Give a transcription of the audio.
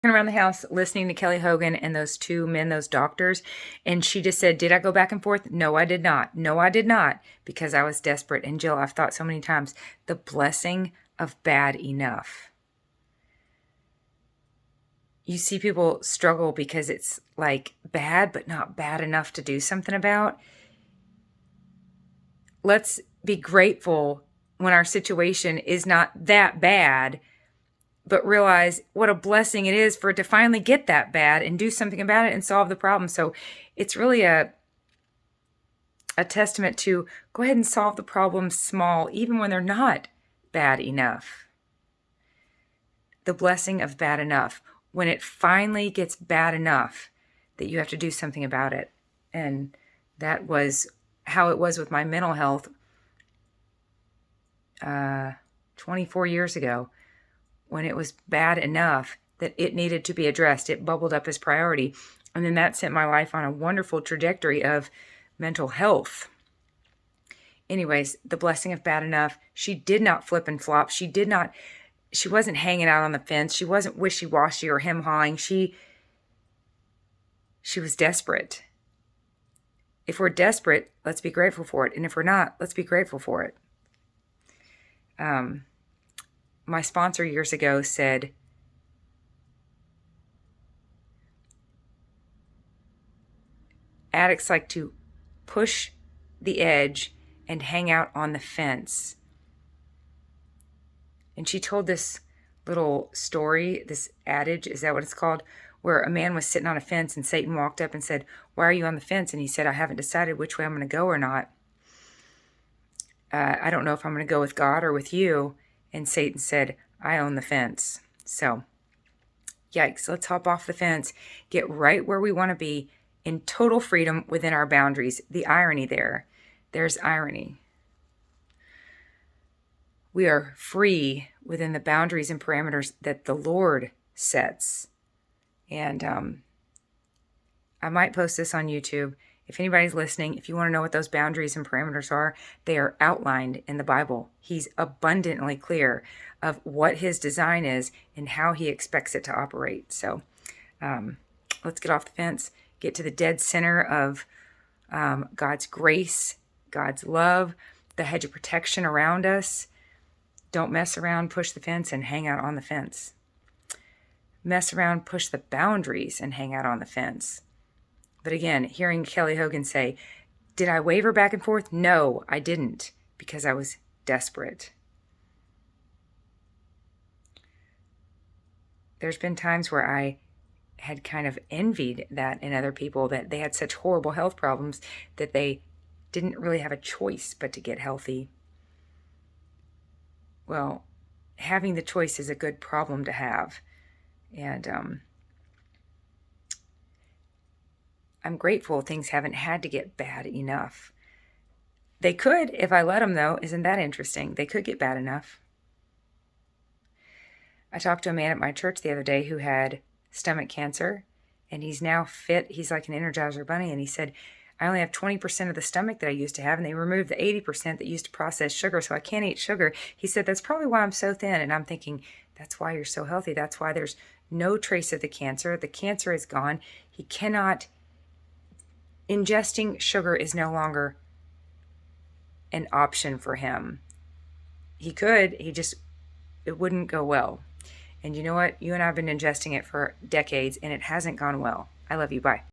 Around the house listening to Kelly Hogan and those two men, those doctors, and she just said, did I go back and forth? No, I did not. No, I did not, because I was desperate. And Jill, I've thought so many times, the blessing of bad enough. You see people struggle because it's like bad, but not bad enough to do something about. Let's be grateful when our situation is not that bad, but realize what a blessing it is for it to finally get that bad and do something about it and solve the problem. So it's really a testament to go ahead and solve the problems small, even when they're not bad enough. The blessing of bad enough, when it finally gets bad enough that you have to do something about it. And that was how it was with my mental health 24 years ago, when it was bad enough that it needed to be addressed. It bubbled up as priority. And then that sent my life on a wonderful trajectory of mental health. Anyways, the blessing of bad enough. She did not flip and flop. She wasn't hanging out on the fence. She wasn't wishy-washy or hem-hawing. She was desperate. If we're desperate, let's be grateful for it. And if we're not, let's be grateful for it. My sponsor years ago said, addicts like to push the edge and hang out on the fence. And she told this little story, this adage, is that what it's called? Where a man was sitting on a fence and Satan walked up and said, why are you on the fence? And he said, I haven't decided which way I'm going to go or not. I don't know if I'm going to go with God or with you. And Satan said, I own the fence. So, yikes, let's hop off the fence, get right where we want to be in total freedom within our boundaries. The irony there's irony. We are free within the boundaries and parameters that the Lord sets. And I might post this on YouTube. If anybody's listening, if you want to know what those boundaries and parameters are, they are outlined in the Bible. He's abundantly clear of what his design is and how he expects it to operate. So let's get off the fence, get to the dead center of God's grace, God's love, the hedge of protection around us. Don't mess around, push the fence, and hang out on the fence. Mess around, push the boundaries, and hang out on the fence. But again, hearing Kelly Hogan say, did I waver back and forth? No, I didn't, because I was desperate. There's been times where I had kind of envied that in other people, that they had such horrible health problems that they didn't really have a choice but to get healthy. Well, having the choice is a good problem to have. And I'm grateful things haven't had to get bad enough. They could if I let them, though. Isn't that interesting? They could get bad enough. I talked to a man at my church the other day who had stomach cancer, and he's now fit. He's like an Energizer bunny, and he said, I only have 20% of the stomach that I used to have, and they removed the 80% that used to process sugar, so I can't eat sugar. He said, that's probably why I'm so thin. And I'm thinking, that's why you're so healthy. That's why there's no trace of the cancer. The cancer is gone. He cannot... Ingesting sugar is no longer an option for him. He could, it wouldn't go well. And you know what? You and I have been ingesting it for decades, and it hasn't gone well. I love you. Bye.